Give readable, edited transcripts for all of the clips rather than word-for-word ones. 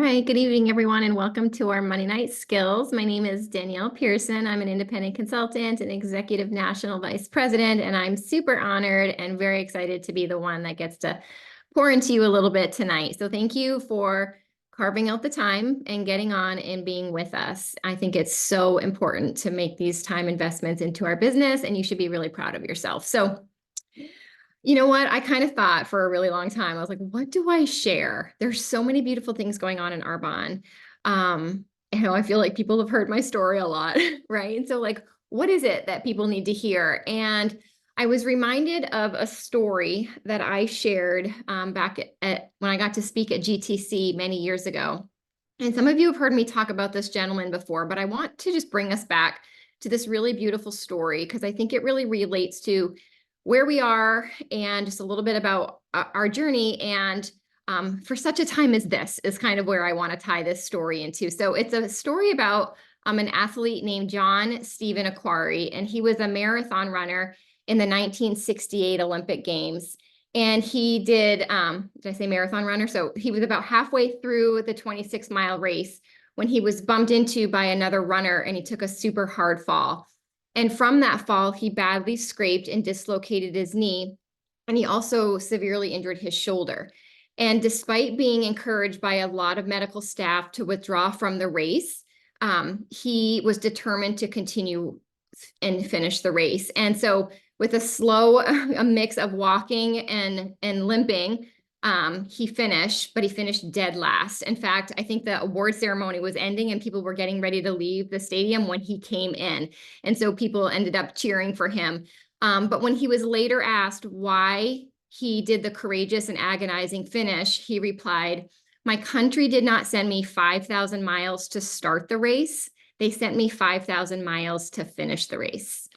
right, good evening, everyone, and welcome to our Monday Night Skills. My name is Danielle Pearson. I'm an independent consultant and executive national vice president, and I'm super honored and very excited to be the one that gets to pour into you a little bit tonight. So thank you for carving out the time and getting on and being with us. I think it's so important to make these time investments into our business, and you should be really proud of yourself. So you know what? I kind of thought for a really long time, I was like, what do I share? There's so many beautiful things going on in Arbonne. I feel like people have heard my story a lot, right? And so like, what is it that people need to hear? And I was reminded of a story that I shared back at when I got to speak at GTC many years ago. And some of you have heard me talk about this gentleman before, but I want to just bring us back to this really beautiful story because I think it really relates to where we are and just a little bit about our journey. And for such a time as this is kind of where I want to tie this story into. So it's a story about an athlete named John Stephen Aquari, and he was a marathon runner in the 1968 Olympic Games. And he did I say marathon runner? So he was about halfway through the 26-mile race when he was bumped into by another runner and he took a super hard fall. And from that fall, he badly scraped and dislocated his knee, and he also severely injured his shoulder. And despite being encouraged by a lot of medical staff to withdraw from the race, he was determined to continue and finish the race. And so with a mix of walking and limping, he finished, but he finished dead last. In fact, I think the award ceremony was ending and people were getting ready to leave the stadium when he came in. And so people ended up cheering for him. But when he was later asked why he did the courageous and agonizing finish, he replied, "My country did not send me 5,000 miles to start the race. They sent me 5,000 miles to finish the race."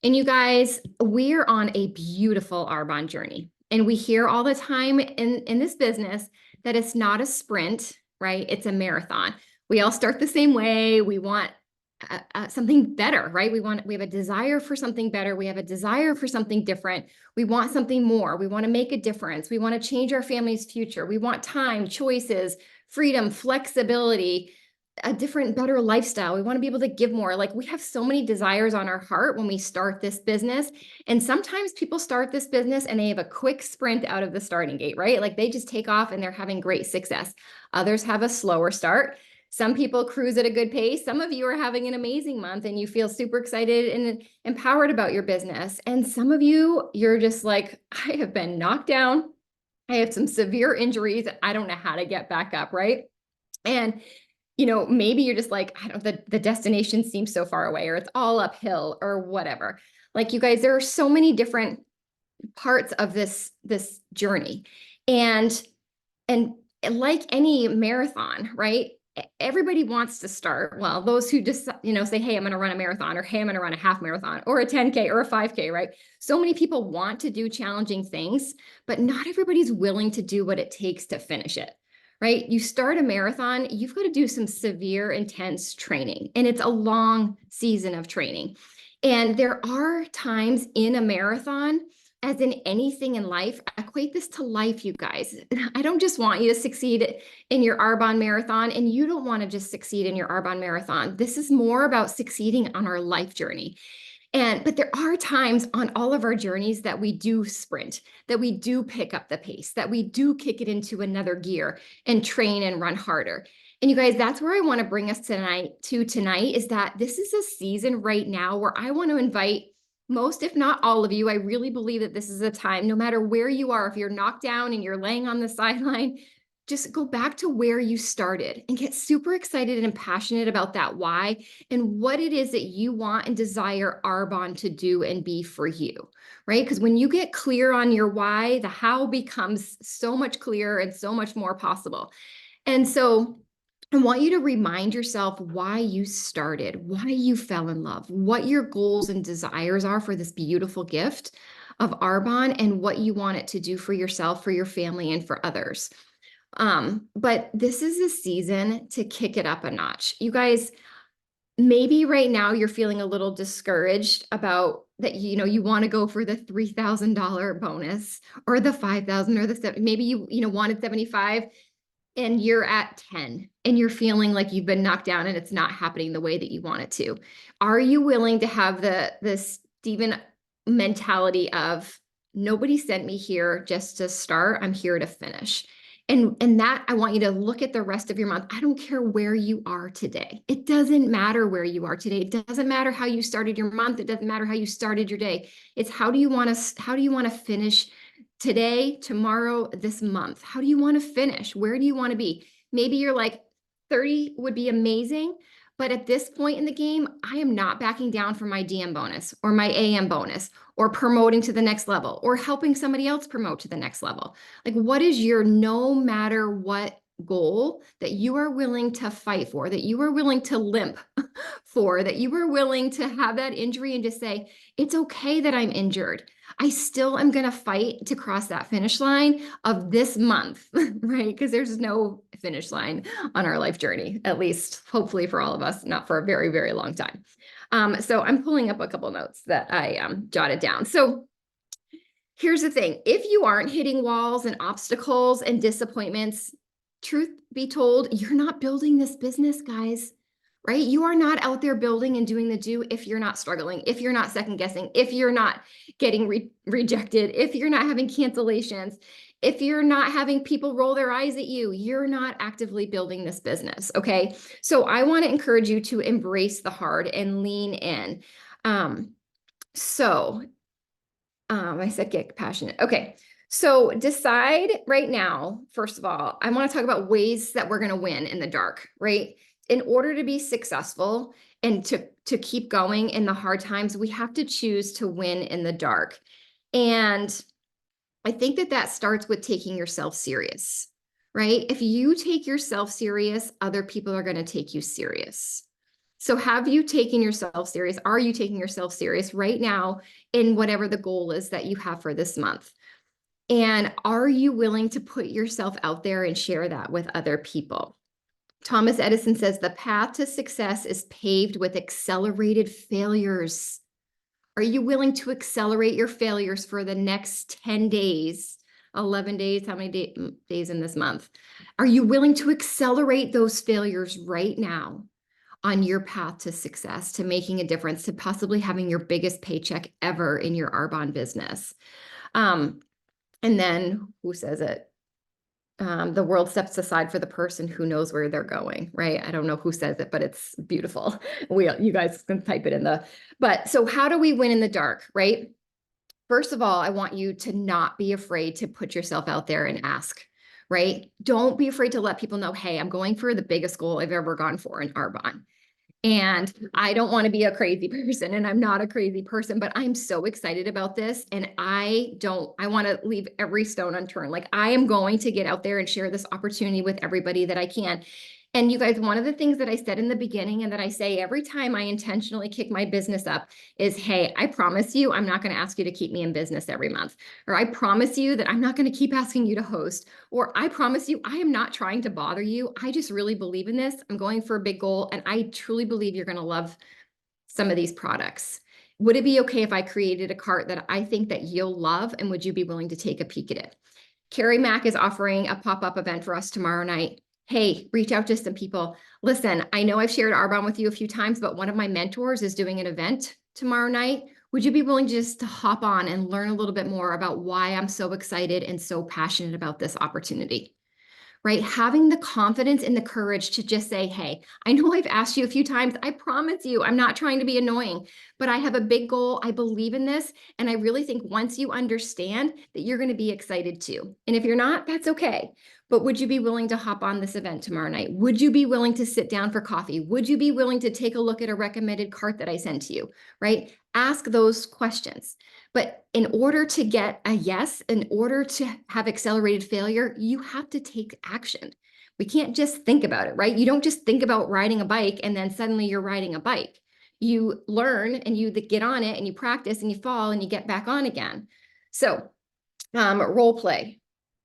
And you guys, we're on a beautiful Arbonne journey. And we hear all the time in this business that it's not a sprint, right? It's a marathon. We all start the same way. We want something better, right? We have a desire for something better. We have a desire for something different. We want something more. We want to make a difference. We want to change our family's future. We want time, choices, freedom, flexibility, a different, better lifestyle. We want to be able to give more. Like we have so many desires on our heart when we start this business. And sometimes people start this business and they have a quick sprint out of the starting gate, right? Like they just take off and they're having great success. Others have a slower start. Some people cruise at a good pace. Some of you are having an amazing month and you feel super excited and empowered about your business. And some of you, you're just like, I have been knocked down. I have some severe injuries. I don't know how to get back up, right? And maybe you're just like, I don't, the destination seems so far away, or it's all uphill or whatever. Like you guys, there are so many different parts of this journey. And like any marathon, right? Everybody wants to start. Well, those who just, say, hey, I'm going to run a marathon, or hey, I'm going to run a half marathon or a 10K or a 5K, right? So many people want to do challenging things, but not everybody's willing to do what it takes to finish it. Right? You start a marathon, you've got to do some severe, intense training, and it's a long season of training. And there are times in a marathon, as in anything in life, equate this to life, you guys. I don't just want you to succeed in your Arbonne marathon, and you don't want to just succeed in your Arbonne marathon. This is more about succeeding on our life journey. But there are times on all of our journeys that we do sprint, that we do pick up the pace, that we do kick it into another gear and train and run harder. And you guys, that's where I want to bring us tonight is that this is a season right now where I want to invite most, if not all of you. I really believe that this is a time, no matter where you are, if you're knocked down and you're laying on the sideline, just go back to where you started and get super excited and passionate about that why and what it is that you want and desire Arbonne to do and be for you, right? Because when you get clear on your why, the how becomes so much clearer and so much more possible. And so I want you to remind yourself why you started, why you fell in love, what your goals and desires are for this beautiful gift of Arbonne, and what you want it to do for yourself, for your family, and for others. But this is a season to kick it up a notch. You guys, maybe right now you're feeling a little discouraged about that, you want to go for the $3,000 bonus or the 5,000 or the 7, maybe you wanted 75. and you're at 10 and you're feeling like you've been knocked down and it's not happening the way that you want it to. Are you willing to have the Stephen mentality of nobody sent me here just to start, I'm here to finish. And that I want you to look at the rest of your month. I don't care where you are today. It doesn't matter where you are today. It doesn't matter how you started your month. It doesn't matter how you started your day. It's how do you want to finish today, tomorrow, this month? How do you want to finish? Where do you want to be? Maybe you're like 30 would be amazing, but at this point in the game, I am not backing down from my DM bonus or my AM bonus or promoting to the next level or helping somebody else promote to the next level. Like, what is your no matter what goal that you are willing to fight for, that you are willing to limp for, that you are willing to have that injury and just say, it's okay that I'm injured. I still am going to fight to cross that finish line of this month, right? Because there's no finish line on our life journey, at least hopefully for all of us, not for a very, very long time. So I'm pulling up a couple notes that I jotted down. So here's the thing. If you aren't hitting walls and obstacles and disappointments, truth be told, you're not building this business, guys, right? You are not out there building and doing the do if you're not struggling, if you're not second guessing, if you're not getting rejected, if you're not having cancellations, if you're not having people roll their eyes at you, you're not actively building this business. Okay. So I want to encourage you to embrace the hard and lean in. I said get passionate. Okay. So decide right now, first of all, I want to talk about ways that we're going to win in the dark, right? In order to be successful and to keep going in the hard times, we have to choose to win in the dark. And I think that starts with taking yourself serious, right? If you take yourself serious, other people are going to take you serious. So have you taken yourself serious? Are you taking yourself serious right now in whatever the goal is that you have for this month? And are you willing to put yourself out there and share that with other people? Thomas Edison says the path to success is paved with accelerated failures. Are you willing to accelerate your failures for the next 10 days, 11 days? How many days in this month? Are you willing to accelerate those failures right now on your path to success, to making a difference, to possibly having your biggest paycheck ever in your Arbonne business? And then who says it? The world steps aside for the person who knows where they're going, right? I don't know who says it, but it's beautiful. You guys can type it in but so how do we win in the dark, right? First of all, I want you to not be afraid to put yourself out there and ask, right? Don't be afraid to let people know, hey, I'm going for the biggest goal I've ever gone for in Arbonne. And I don't want to be a crazy person, and I'm not a crazy person, but I'm so excited about this. And I want to leave every stone unturned. Like, I am going to get out there and share this opportunity with everybody that I can. And you guys, one of the things that I said in the beginning and that I say every time I intentionally kick my business up is, hey, I promise you, I'm not going to ask you to keep me in business every month. Or I promise you that I'm not going to keep asking you to host. Or I promise you, I am not trying to bother you. I just really believe in this. I'm going for a big goal. And I truly believe you're going to love some of these products. Would it be okay if I created a cart that I think that you'll love? And would you be willing to take a peek at it? Carrie Mack is offering a pop-up event for us tomorrow night. Hey, reach out to some people. Listen, I know I've shared Arbonne with you a few times, but one of my mentors is doing an event tomorrow night. Would you be willing just to hop on and learn a little bit more about why I'm so excited and so passionate about this opportunity? Right? Having the confidence and the courage to just say, hey, I know I've asked you a few times. I promise you, I'm not trying to be annoying, but I have a big goal. I believe in this. And I really think once you understand that you're going to be excited too. And if you're not, that's okay. But would you be willing to hop on this event tomorrow night? Would you be willing to sit down for coffee? Would you be willing to take a look at a recommended cart that I sent to you, right? Ask those questions. But in order to get a yes, in order to have accelerated failure, you have to take action. We can't just think about it, right? You don't just think about riding a bike and then suddenly you're riding a bike. You learn and you get on it and you practice and you fall and you get back on again. So role play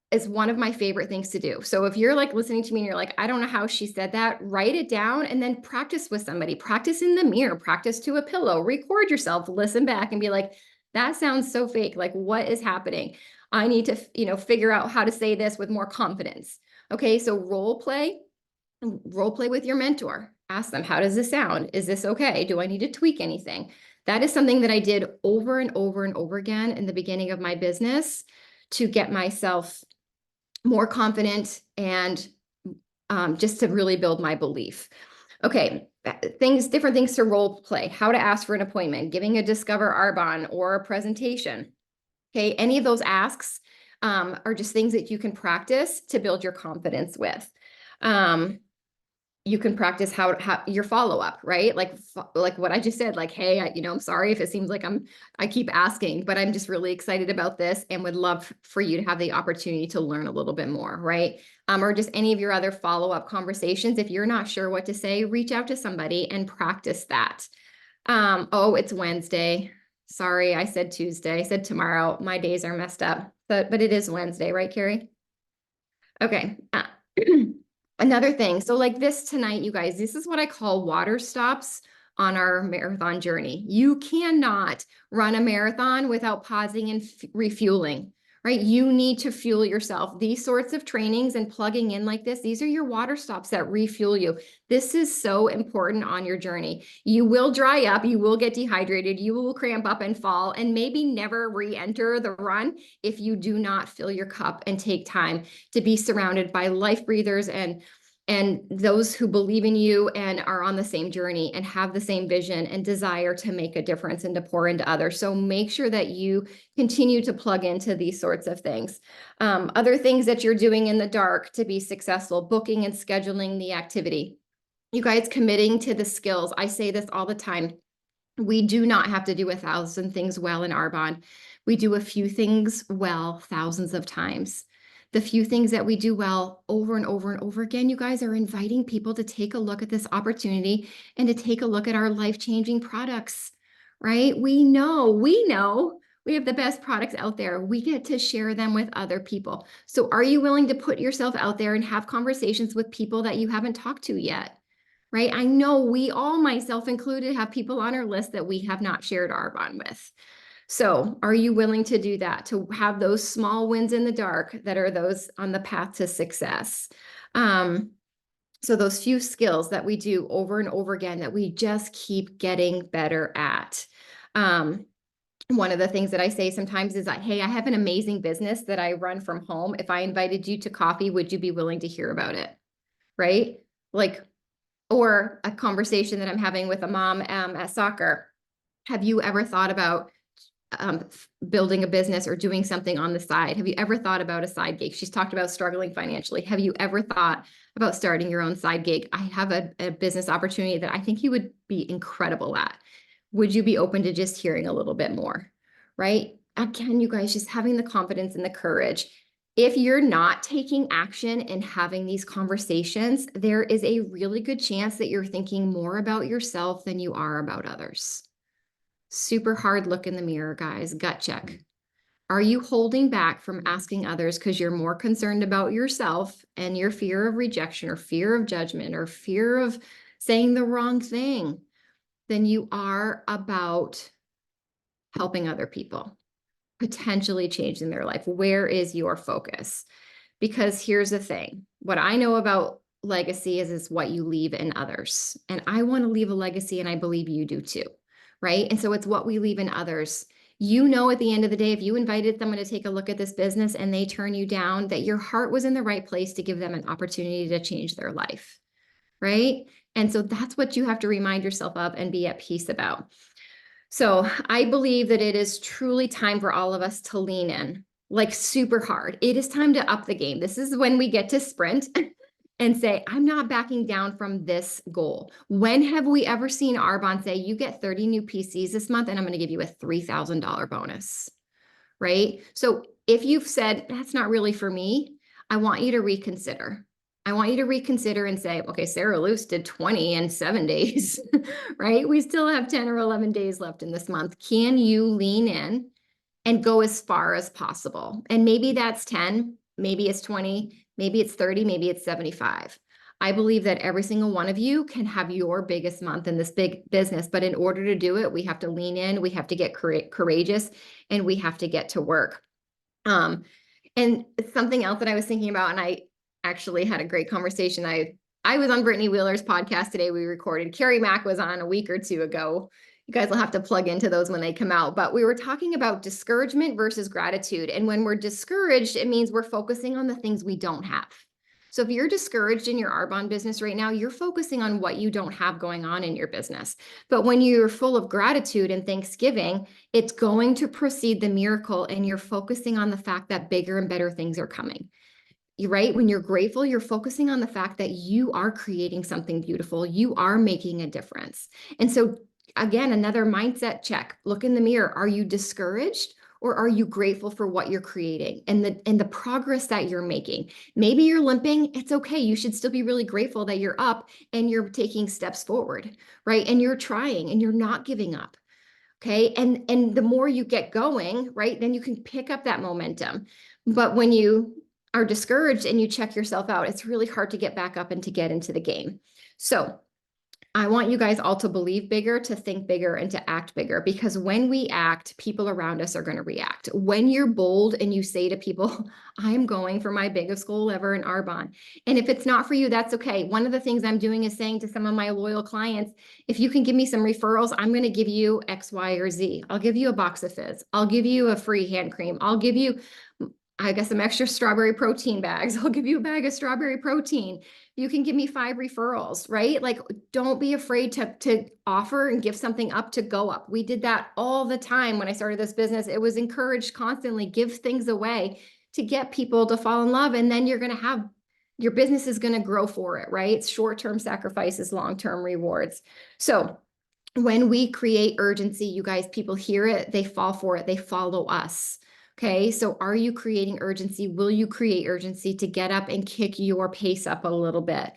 is one of my favorite things to do. So if you're like listening to me and you're like, I don't know how she said that, write it down and then practice with somebody. Practice in the mirror, practice to a pillow, record yourself, listen back and be like, that sounds so fake. Like, what is happening? I need to, figure out how to say this with more confidence. Okay, so role play with your mentor. Ask them, how does this sound? Is this okay? Do I need to tweak anything? That is something that I did over and over and over again in the beginning of my business to get myself more confident and just to really build my belief. Okay, different things to role play, how to ask for an appointment, giving a Discover Arbonne or a presentation. Okay, any of those asks are just things that you can practice to build your confidence with. You can practice how your follow-up, right? Like what I just said, like, hey, I'm sorry if it seems like I keep asking, but I'm just really excited about this and would love for you to have the opportunity to learn a little bit more, right? Or just any of your other follow-up conversations. If you're not sure what to say, reach out to somebody and practice that. Oh, it's Wednesday. Sorry, I said Tuesday. I said tomorrow. My days are messed up, but it is Wednesday, right, Carrie? Okay. Another thing, so like this tonight, you guys, this is what I call water stops on our marathon journey. You cannot run a marathon without pausing and refueling, right? You need to fuel yourself. These sorts of trainings and plugging in like this, these are your water stops that refuel you. This is so important on your journey. You will dry up, you will get dehydrated, you will cramp up and fall, and maybe never re-enter the run if you do not fill your cup and take time to be surrounded by life breathers and those who believe in you and are on the same journey and have the same vision and desire to make a difference and to pour into others. So make sure that you continue to plug into these sorts of things. Other things that you're doing in the dark to be successful, booking and scheduling the activity. You guys committing to the skills. I say this all the time. We do not have to do 1,000 things well in Arbonne. We do a few things well thousands of times. The few things that we do well over and over and over again, you guys, are inviting people to take a look at this opportunity and to take a look at our life-changing products, right? We know we have the best products out there. We get to share them with other people. So are you willing to put yourself out there and have conversations with people that you haven't talked to yet? Right? I know we all, myself included, have people on our list that we have not shared Arbonne with. So are you willing to do that, to have those small wins in the dark that are those on the path to success? So those few skills that we do over and over again that we just keep getting better at. One of the things that I say sometimes is that, hey, I have an amazing business that I run from home. If I invited you to coffee, would you be willing to hear about it? Right? Like, or a conversation that I'm having with a mom at soccer. Have you ever thought about building a business or doing something on the side? Have you ever thought about a side gig? She's talked about struggling financially. Have you ever thought about starting your own side gig? I have a business opportunity that I think you would be incredible at. Would you be open to just hearing a little bit more? Right? Again, you guys, just having the confidence and the courage. If you're not taking action and having these conversations, there is a really good chance that you're thinking more about yourself than you are about others. Super hard look in the mirror, guys. Gut check. Are you holding back from asking others because you're more concerned about yourself and your fear of rejection or fear of judgment or fear of saying the wrong thing than you are about helping other people, potentially changing their life? Where is your focus? Because here's the thing. What I know about legacy is what you leave in others. And I want to leave a legacy, and I believe you do too, right? And so it's what we leave in others. You know, at the end of the day, if you invited someone to take a look at this business and they turn you down, that your heart was in the right place to give them an opportunity to change their life, right? And so that's what you have to remind yourself of and be at peace about. So I believe that it is truly time for all of us to lean in, like super hard. It is time to up the game. This is when we get to sprint and say, I'm not backing down from this goal. When have we ever seen Arbonne say, you get 30 new PCs this month and I'm going to give you a $3,000 bonus, right? So if you've said, that's not really for me, I want you to reconsider. I want you to reconsider and say, okay, Sarah Luce did 20 in 7 days, right? We still have 10 or 11 days left in this month. Can you lean in and go as far as possible? And maybe that's 10, maybe it's 20, maybe it's 30, maybe it's 75. I believe that every single one of you can have your biggest month in this big business, but in order to do it, we have to lean in, we have to get courageous, and we have to get to work. And something else that I was thinking about, and I actually had a great conversation. I was on Brittany Wheeler's podcast today. We recorded. Carrie Mack was on a week or two ago. You guys will have to plug into those when they come out. But we were talking about discouragement versus gratitude. And when we're discouraged, it means we're focusing on the things we don't have. So if you're discouraged in your Arbonne business right now, you're focusing on what you don't have going on in your business. But when you're full of gratitude and thanksgiving, it's going to precede the miracle, and you're focusing on the fact that bigger and better things are coming. Right? When you're grateful, you're focusing on the fact that you are creating something beautiful. You are making a difference. And so again, another mindset check. Look in the mirror. Are you discouraged, or are you grateful for what you're creating and the progress that you're making? Maybe you're limping. It's okay. You should still be really grateful that you're up and you're taking steps forward, right? And you're trying and you're not giving up. Okay. And the more you get going, right, then you can pick up that momentum. But when you are discouraged and you check yourself out, it's really hard to get back up and to get into the game. So I want you guys all to believe bigger, to think bigger, and to act bigger, because when we act, people around us are going to react. When you're bold and you say to people, I'm going for my biggest goal ever in Arbonne. And if it's not for you, that's okay. One of the things I'm doing is saying to some of my loyal clients, if you can give me some referrals, I'm going to give you X, Y, or Z. I'll give you a box of fizz. I'll give you a free hand cream. I'll give you, I guess, some extra strawberry protein bags. I'll give you a bag of strawberry protein. You can give me 5 referrals, right? Like, don't be afraid to offer and give something up to go up. We did that all the time when I started this business. It was encouraged constantly, give things away to get people to fall in love. And then you're going to have, your business is going to grow for it, right? It's short-term sacrifices, long-term rewards. So when we create urgency, you guys, people hear it, they fall for it, they follow us. Okay, so are you creating urgency? Will you create urgency to get up and kick your pace up a little bit?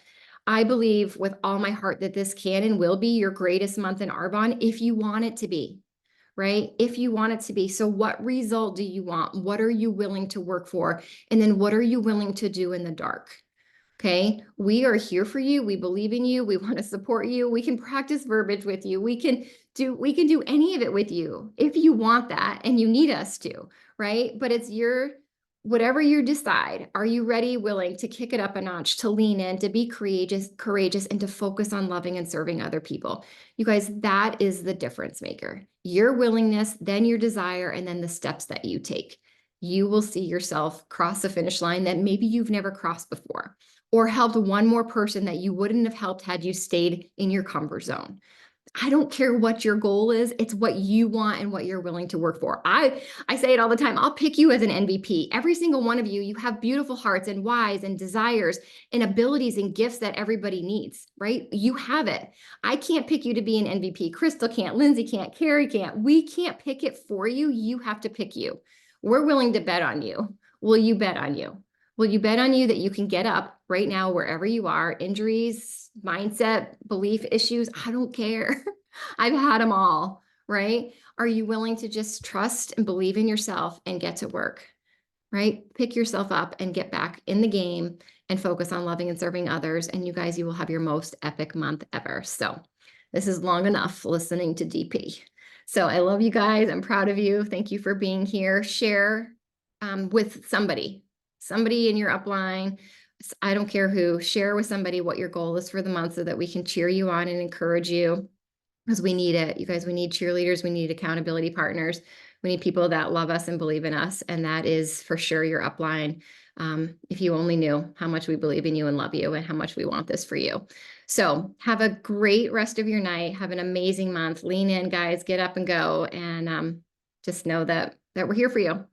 I believe with all my heart that this can and will be your greatest month in Arbonne if you want it to be, right? If you want it to be. So what result do you want? What are you willing to work for? And then what are you willing to do in the dark? Okay, we are here for you. We believe in you. We want to support you. We can practice verbiage with you. We can do any of it with you if you want that and you need us to, right? But it's whatever you decide. Are you ready, willing to kick it up a notch, to lean in, to be courageous, and to focus on loving and serving other people? You guys, that is the difference maker. Your willingness, then your desire, and then the steps that you take. You will see yourself cross a finish line that maybe you've never crossed before, or helped one more person that you wouldn't have helped had you stayed in your comfort zone. I don't care what your goal is. It's what you want and what you're willing to work for. I say it all the time. I'll pick you as an MVP. Every single one of you, you have beautiful hearts and whys and desires and abilities and gifts that everybody needs, right? You have it. I can't pick you to be an MVP. Crystal can't, Lindsay can't, Carrie can't. We can't pick it for you. You have to pick you. We're willing to bet on you. Will you bet on you? Will you bet on you that you can get up right now, wherever you are, injuries, mindset, belief issues? I don't care. I've had them all, right? Are you willing to just trust and believe in yourself and get to work, right? Pick yourself up and get back in the game and focus on loving and serving others. And you guys, you will have your most epic month ever. So this is long enough listening to DP. So I love you guys. I'm proud of you. Thank you for being here. Share with somebody in your upline. I don't care who. Share with somebody what your goal is for the month so that we can cheer you on and encourage you, because we need it. You guys, we need cheerleaders. We need accountability partners. We need people that love us and believe in us. And that is for sure your upline. If you only knew how much we believe in you and love you and how much we want this for you. So have a great rest of your night. Have an amazing month. Lean in, guys. Get up and go. And just know that we're here for you.